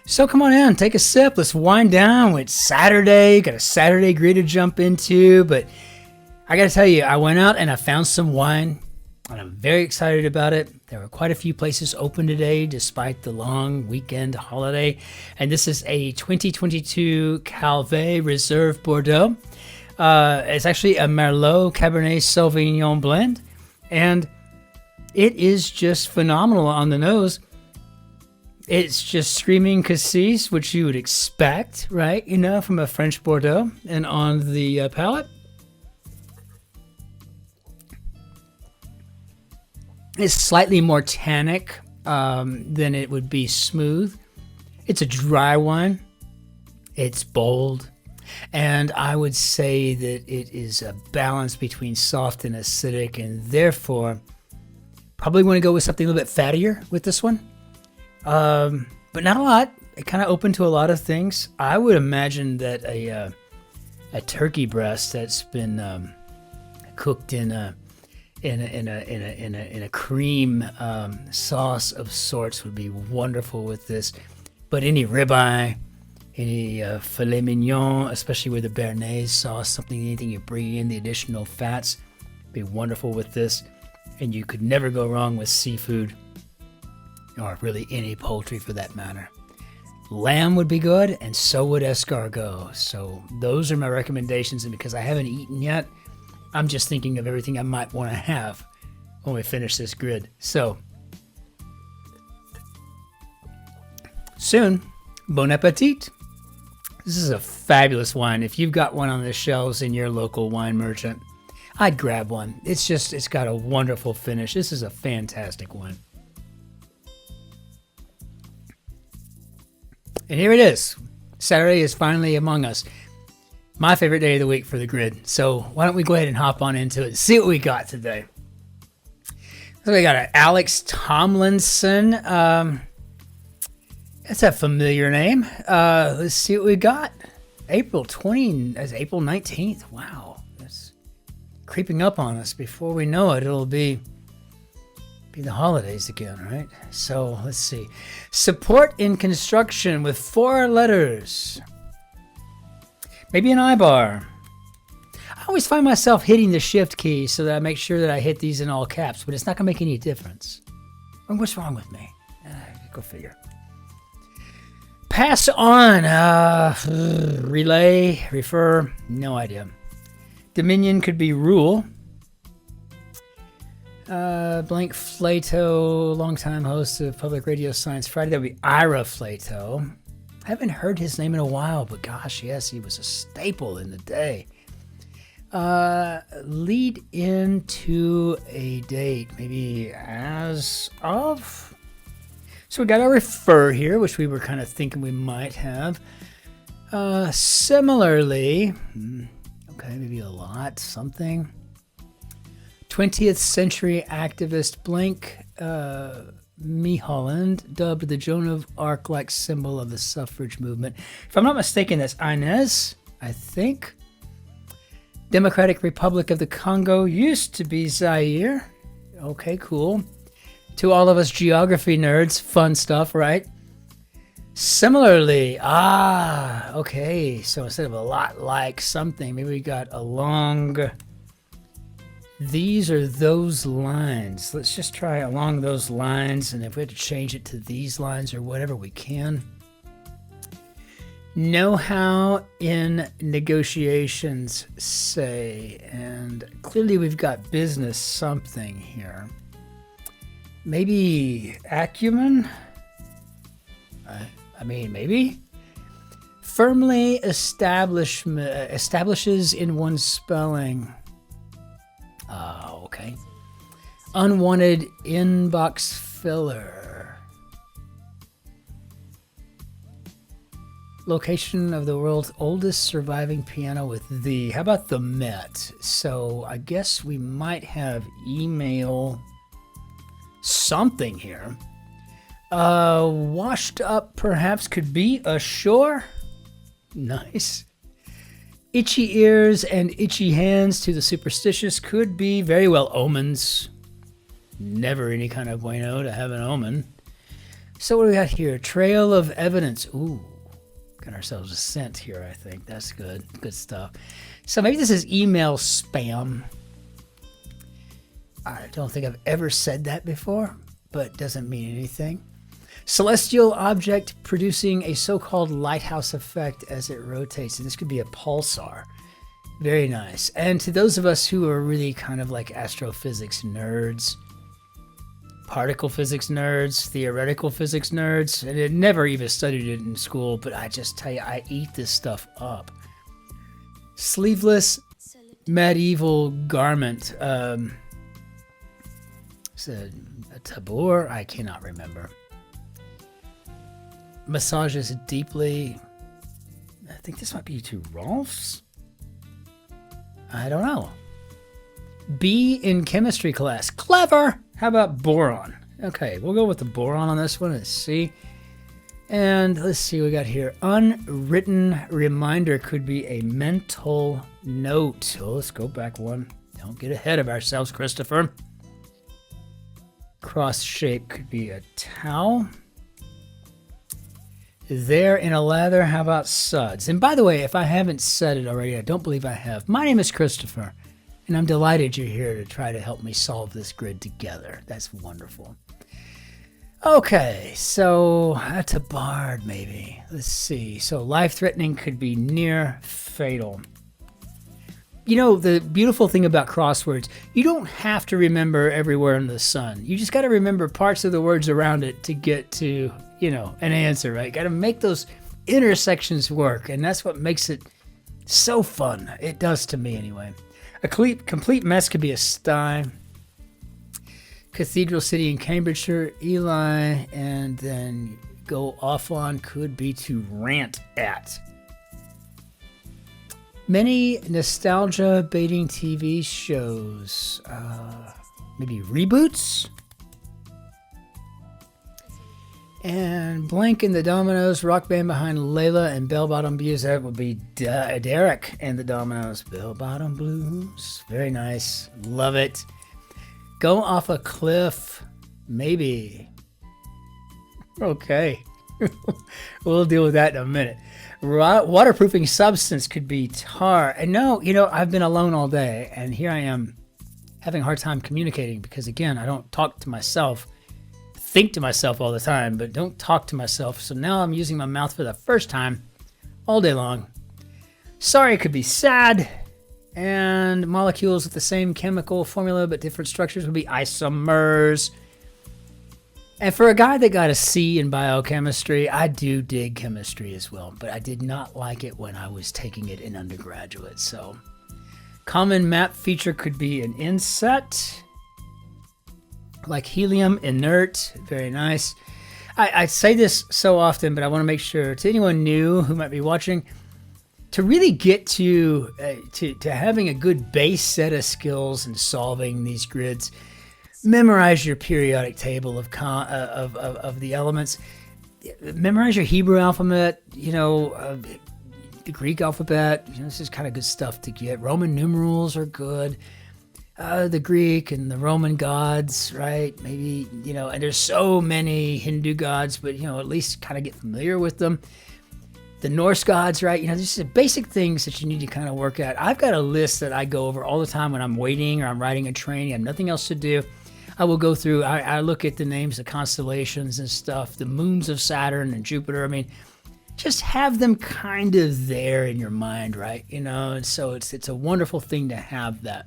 So come on in, take a sip. Let's wind down. It's Saturday. Got a Saturday grid to jump into. But I got to tell you, I went out and I found some wine. And I'm very excited about it. There were quite a few places open today despite the long weekend holiday. And this is a 2022 Calvet Reserve Bordeaux. It's actually a Merlot Cabernet Sauvignon blend. And it is just phenomenal on the nose. It's just screaming cassis, which you would expect, right? You know, from a French Bordeaux. And on the palate, it's slightly more tannic than it would be smooth. It's a dry wine. It's bold. And I would say that it is a balance between soft and acidic, and therefore probably want to go with something a little bit fattier with this one. But not a lot. It kind of open to a lot of things. I would imagine that a turkey breast that's been cooked in a cream sauce of sorts would be wonderful with this. But any ribeye, any filet mignon, especially with the béarnaise sauce, anything you bring in, the additional fats, be wonderful with this. And you could never go wrong with seafood, or really any poultry for that matter. Lamb would be good, and so would escargot. So those are my recommendations, and because I haven't eaten yet, I'm just thinking of everything I might want to have when we finish this grid. So, soon, bon appetit. This is a fabulous wine. If you've got one on the shelves in your local wine merchant, I'd grab one. It's got a wonderful finish. This is a fantastic wine. And here it is. Saturday is finally among us. My favorite day of the week for the grid. So why don't we go ahead and hop on into it and see what we got today. So we got an Alex Tomlinson. That's a familiar name. Let's see what we got. April 19th. Wow. That's creeping up on us. Before we know it, it'll be the holidays again, right? So let's see. Support in construction with 4 letters. Maybe an I-bar. I always find myself hitting the shift key so that I make sure that I hit these in all caps, but it's not going to make any difference. What's wrong with me? Go figure. Pass on. Relay, refer, no idea. Dominion could be rule. Blank Flato, longtime host of Public Radio Science Friday. That would be Ira Flato. I haven't heard his name in a while, but gosh, yes, he was a staple in the day. Lead into a date, maybe as of. So we got our refer here, which we were kind of thinking we might have. Similarly, okay, maybe a lot, something. 20th century activist blank Holland, dubbed the Joan of Arc-like symbol of the suffrage movement. If I'm not mistaken, that's Inez, I think. Democratic Republic of the Congo used to be Zaire. Okay, cool. To all of us geography nerds, fun stuff, right? Similarly, okay, so instead of a lot like something, maybe we got along. These are those lines. Let's just try along those lines, and if we have to change it to these lines or whatever, we can. Know-how in negotiations, say, and clearly we've got business something here. Maybe acumen? Maybe. Firmly establishes in one spelling. Okay. Unwanted inbox filler. Location of the world's oldest surviving piano with the. How about the Met? So I guess we might have email something here. Washed up perhaps could be ashore. Nice. Itchy ears and itchy hands to the superstitious could be very well omens. Never any kind of bueno to have an omen. So what do we got here? Trail of evidence. Ooh, got ourselves a scent here, I think. That's good. Good stuff. So maybe this is email spam. I don't think I've ever said that before, but doesn't mean anything. Celestial object producing a so-called lighthouse effect as it rotates. And this could be a pulsar. Very nice. And to those of us who are really kind of like astrophysics nerds, particle physics nerds, theoretical physics nerds, and I never even studied it in school, but I just tell you, I eat this stuff up. Sleeveless medieval garment. It's a tabor? I cannot remember. Massages deeply. I think this might be to Rolf's. I don't know. B in chemistry class. Clever! How about boron? Okay, we'll go with the boron on this one. Let's see. And let's see what we got here. Unwritten reminder could be a mental note. So let's go back one. Don't get ahead of ourselves, Christopher. Cross shape could be a towel. There in a lather, how about suds? And by the way, if I haven't said it already, I don't believe I have. My name is Christopher, and I'm delighted you're here to try to help me solve this grid together. That's wonderful. Okay, so that's a bard maybe. Let's see. So life-threatening could be near fatal. You know, the beautiful thing about crosswords, you don't have to remember every word under the sun. You just got to remember parts of the words around it to get to, you know, an answer, right? Got to make those intersections work, and that's what makes it so fun. It does to me anyway. A complete mess could be a sty. Cathedral City in Cambridgeshire, Eli, and then go off on could be to rant at. Many nostalgia baiting TV shows, maybe reboots. And Blank and the Dominoes, rock band behind Layla and Bell Bottom Blues. That would be Derek and the Dominoes. Bell Bottom Blues. Very nice. Love it. Go off a cliff. Maybe. Okay. We'll deal with that in a minute. Waterproofing substance could be tar. And no, you know, I've been alone all day, and here I am having a hard time communicating because, again, I don't talk to myself. Think to myself all the time, but don't talk to myself. So now I'm using my mouth for the first time all day long. Sorry, it could be sad. And molecules with the same chemical formula but different structures would be isomers. And for a guy that got a C in biochemistry, I do dig chemistry as well, but I did not like it when I was taking it in undergraduate. So, common map feature could be an inset, like helium, inert, very nice. I say this so often, but I want to make sure to anyone new who might be watching, to really get to having a good base set of skills in solving these grids. Memorize your periodic table of the elements. Memorize your Hebrew alphabet, you know, the Greek alphabet. You know, this is kind of good stuff to get. Roman numerals are good. The Greek and the Roman gods, right? Maybe, you know, and there's so many Hindu gods, but, you know, at least kind of get familiar with them. The Norse gods, right? You know, these are basic things that you need to kind of work at. I've got a list that I go over all the time when I'm waiting or I'm riding a train. I have nothing else to do. I will go through, I look at the names of constellations and stuff, the moons of Saturn and Jupiter. I mean, just have them kind of there in your mind, right? You know, and so it's a wonderful thing to have that.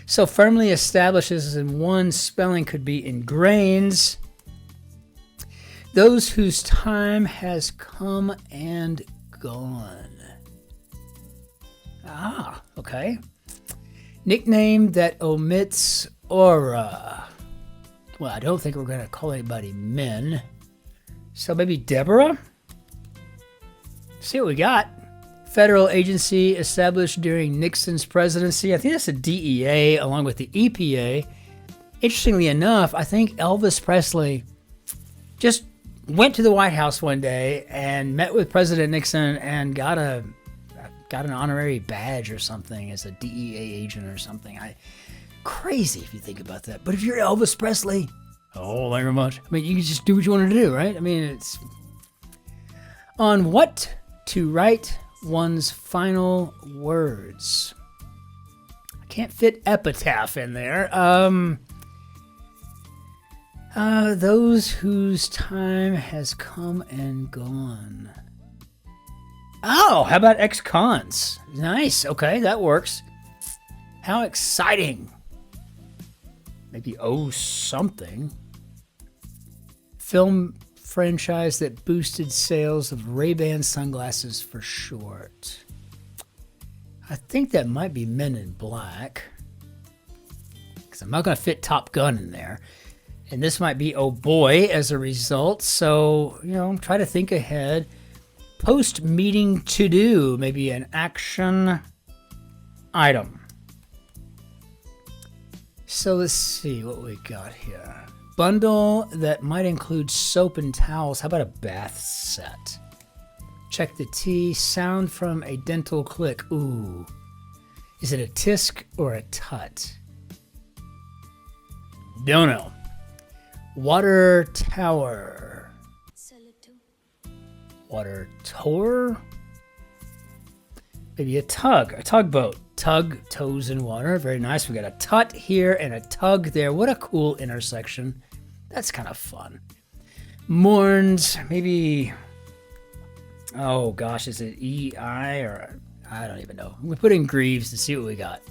So firmly establishes in one spelling could be ingrains. Those whose time has come and gone. Ah, okay. Nickname that omits aura. Well, I don't think we're going to call anybody men. So maybe Deborah? See what we got. Federal agency established during Nixon's presidency. I think that's the DEA along with the EPA. Interestingly enough, I think Elvis Presley just went to the White House one day and met with President Nixon and got an honorary badge or something as a DEA agent or something. Crazy if you think about that. But if you're Elvis Presley, Oh, thank you very much. I mean, you can just do what you want to do, right? I mean, it's on what to write one's final words. I can't fit epitaph in there. Those whose time has come and gone. Oh, how about ex-cons? Nice. Okay, that works. How exciting. Maybe something. Film franchise that boosted sales of Ray-Ban sunglasses for short. I think that might be Men in Black. Because I'm not going to fit Top Gun in there. And this might be Oh Boy as a result. So, try to think ahead. Post-meeting to-do, maybe an action item. So let's see what we got here. Bundle that might include soap and towels. How about a bath set? Check the T. Sound from a dental click. Ooh. Is it a tisk or a tut? Don't know. Water tower. Water tower? Maybe a tugboat. Tug, toes in water. Very nice. We got a tut here and a tug there. What a cool intersection. That's kind of fun. Mourns, maybe, oh gosh, is it EI or I don't even know. We put in Greaves to see what we got.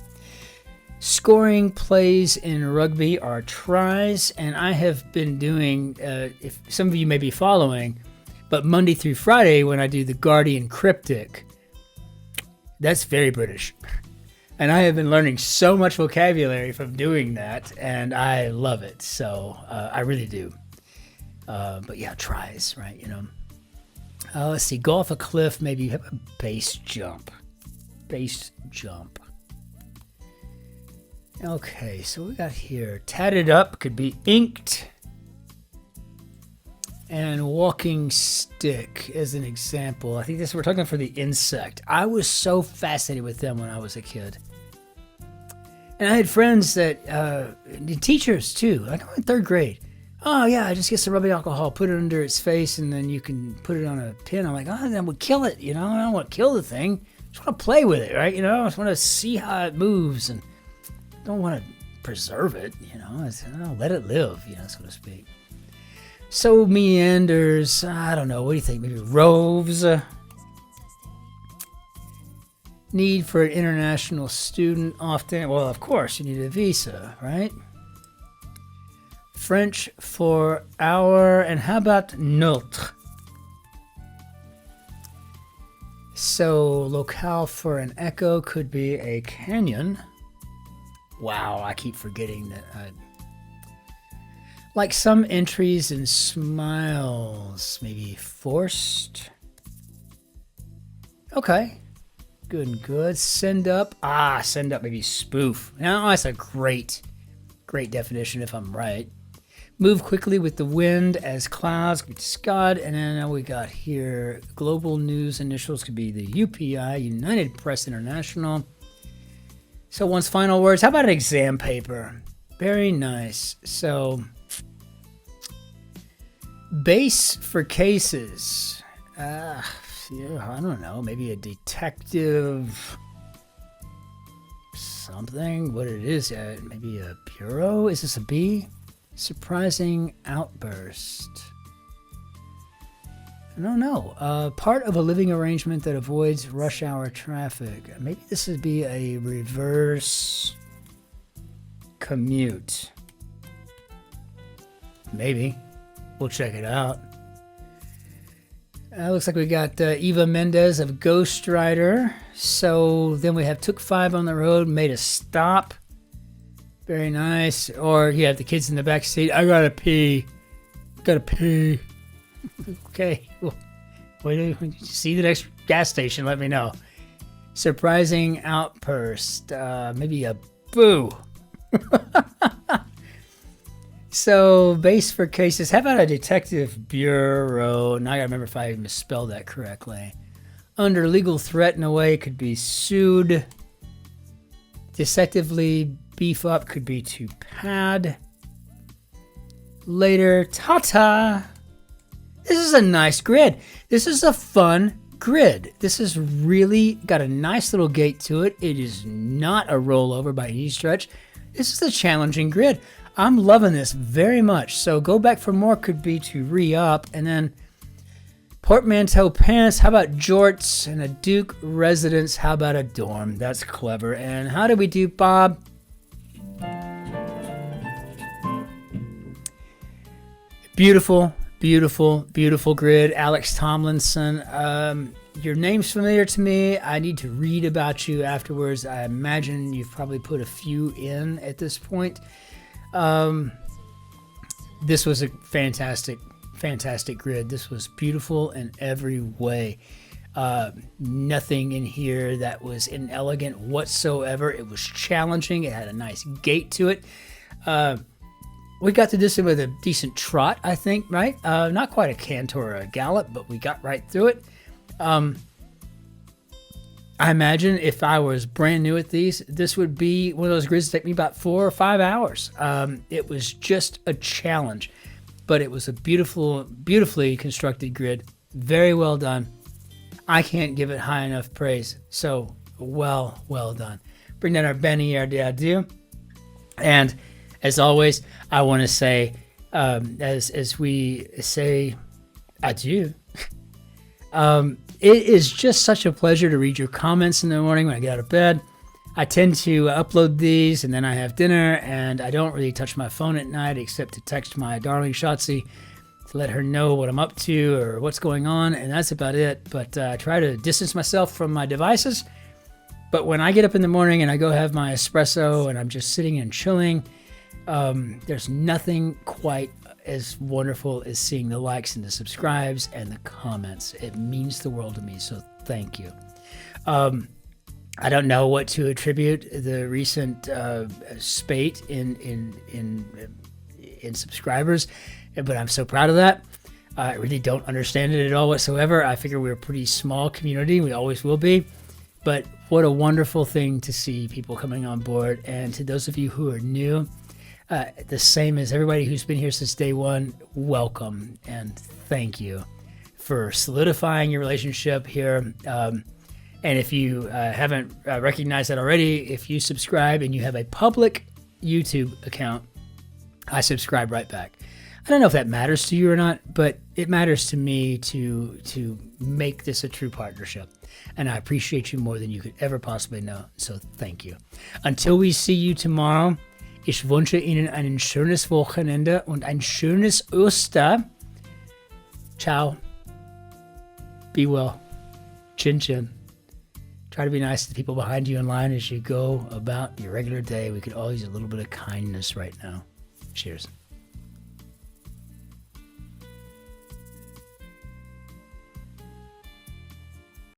Scoring plays in rugby are tries, and I have been doing, if some of you may be following, but Monday through Friday when I do the Guardian Cryptic, that's very British. And I have been learning so much vocabulary from doing that, and I love it. So I really do. But yeah, tries, right? Let's see. Go off a cliff, maybe have a base jump. Base jump. Okay, so we got here. Tatted up could be inked. And walking stick as an example. I think we're talking for the insect. I was so fascinated with them when I was a kid. And I had friends that, teachers too, like in third grade. Oh yeah, just get some rubbing alcohol, put it under its face, and then you can put it on a pin. I'm like, that would kill it, I don't want to kill the thing. I just want to play with it, right? I just want to see how it moves and don't want to preserve it, let it live, so to speak. So meanders, I don't know, what do you think? Maybe roves? Need for an international student often, well, of course, you need a visa, right? French for hour, and how about notre? So locale for an echo could be a canyon. Wow, I keep forgetting that. Like some entries in smiles, maybe forced. Okay, good and good. Send up, send up, maybe spoof. Now that's a great definition if I'm right. Move quickly with the wind as clouds, Scud, and then we got here global news initials could be the UPI, United Press International. So one's final words. How about an exam paper? Very nice. So base for cases. I don't know. Maybe a detective something. What it is? Maybe a bureau. Is this a B? Surprising outburst. I don't know. Part of a living arrangement that avoids rush hour traffic. Maybe this would be a reverse commute. Maybe. We'll check it out. Looks like we got Eva Mendes of Ghost Rider. So then we have took 5 on the road, made a stop. Very nice. Or you have the kids in the back seat. I gotta pee. Gotta pee. Okay. Well, when you see the next gas station, let me know. Surprising outburst. Maybe a boo. So, base for cases. How about a detective bureau? Now I gotta remember if I misspelled that correctly. Under legal threat in a way, it could be sued. Deceptively beef up could be to pad. later. Ta-ta. This is a nice grid. This is a fun grid. This has really got a nice little gait to it. It is not a rollover by any stretch. This is a challenging grid. I'm loving this very much. So go back for more could be to re-up. And then portmanteau pants. How about jorts? And a Duke residence. How about a dorm? That's clever. And how did we do, Bob? Beautiful, beautiful, beautiful grid. Alex Tomlinson. Your name's familiar to me. I need to read about you afterwards. I imagine you've probably put a few in at this point. This was a fantastic, fantastic grid. This was beautiful in every way. Nothing in here that was inelegant whatsoever. It was challenging. It had a nice gait to it. We got to this with a decent trot, I think, right? Not quite a canter or a gallop, but we got right through it. I imagine if I was brand new at these, this would be one of those grids that take me about 4 or 5 hours. It was just a challenge, but it was a beautifully constructed grid. Very well done. I can't give it high enough praise. So well done. Bring down our Benny Ardea. And as always, I want to say, as we say adieu, it is just such a pleasure to read your comments in the morning when I get out of bed. I tend to upload these and then I have dinner, and I don't really touch my phone at night except to text my darling Shotzi to let her know what I'm up to or what's going on, and that's about it. But I try to distance myself from my devices. But when I get up in the morning and I go have my espresso and I'm just sitting and chilling, there's nothing quite as wonderful as seeing the likes and the subscribes and the comments. It means the world to me, so thank you. I don't know what to attribute the recent spate in subscribers, but I'm so proud of that. I really don't understand it at all whatsoever. I figure we're a pretty small community. We always will be. But what a wonderful thing to see people coming on board. And to those of you who are new, the same as everybody who's been here since day one, welcome and thank you for solidifying your relationship here. And if you haven't recognized that already, if you subscribe and you have a public YouTube account, I subscribe right back. I don't know if that matters to you or not, but it matters to me to make this a true partnership. And I appreciate you more than you could ever possibly know. So thank you. Until we see you tomorrow, ich wünsche Ihnen ein schönes Wochenende und ein schönes Oster. Ciao. Be well. Cin-Cin. Try to be nice to the people behind you in line as you go about your regular day. We could all use a little bit of kindness right now. Cheers.